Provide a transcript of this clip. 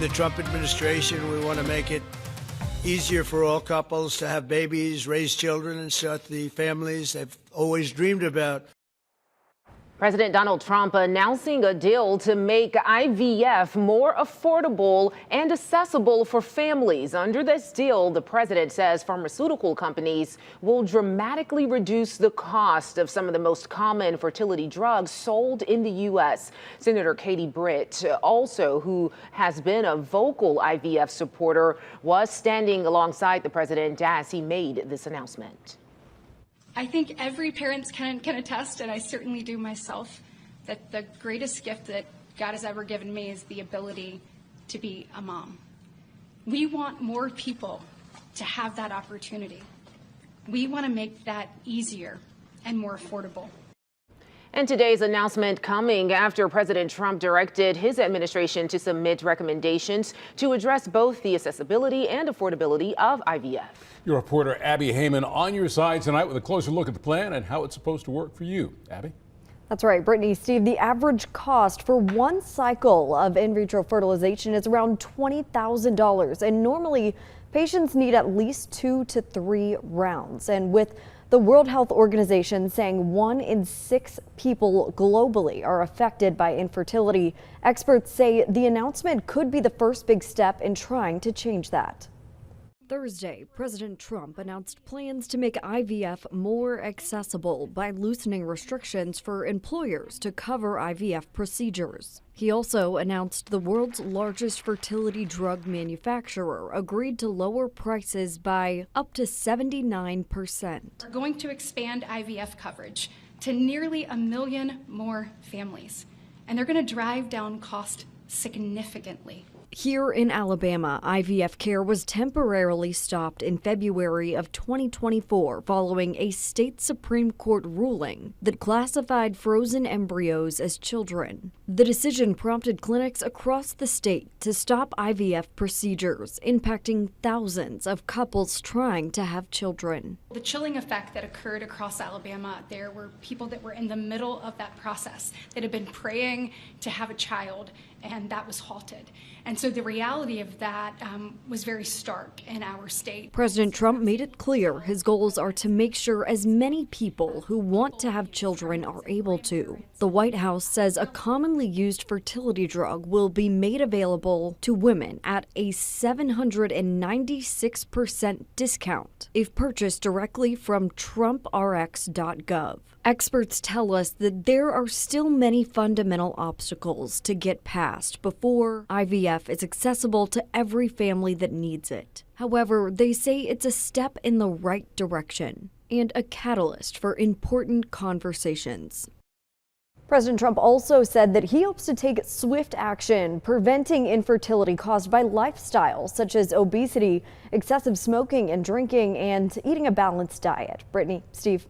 The Trump administration, we want to make it easier for all couples to have babies, raise children, and start the families they've always dreamed about. President Donald Trump announcing a deal to make IVF more affordable and accessible for families. Under this deal, the president says pharmaceutical companies will dramatically reduce the cost of some of the most common fertility drugs sold in the U.S. Senator Britt, also who has been a vocal IVF supporter, was standing alongside the president as he made this announcement. I think every parent can attest, and I certainly do myself, that the greatest gift that God has ever given me is the ability to be a mom. We want more people to have that opportunity. We want to make that easier and more affordable. And today's announcement coming after President Trump directed his administration to submit recommendations to address both the accessibility and affordability of IVF. Your reporter Abby Heyman on your side tonight with a closer look at the plan and how it's supposed to work for you. Abby? That's right, Brittany. Steve, the average cost for one cycle of in vitro fertilization is around $20,000, and normally patients need at least 2 to 3 rounds. And with the World Health Organization saying 1 in 6 people globally are affected by infertility, experts say the announcement could be the first big step in trying to change that. Thursday, President Trump announced plans to make IVF more accessible by loosening restrictions for employers to cover IVF procedures. He also announced the world's largest fertility drug manufacturer agreed to lower prices by up to 79%. We're going to expand IVF coverage to nearly 1 million more families, and they're going to drive down cost significantly. Here in Alabama, IVF care was temporarily stopped in February of 2024 following a state Supreme Court ruling that classified frozen embryos as children. The decision prompted clinics across the state to stop IVF procedures, impacting thousands of couples trying to have children. The chilling effect that occurred across Alabama, there were people that were in the middle of that process that had been praying to have a child, and that was halted. And so the reality of that was very stark in our state. President Trump made it clear his goals are to make sure as many people who want to have children are able to. The White House says a commonly used fertility drug will be made available to women at a 796% discount if purchased directly from TrumpRx.gov. Experts tell us that there are still many fundamental obstacles to get past before IVF is accessible to every family that needs it. However, they say it's a step in the right direction and a catalyst for important conversations. President Trump also said that he hopes to take swift action preventing infertility caused by lifestyles such as obesity, excessive smoking and drinking, and eating a balanced diet. Brittany, Steve.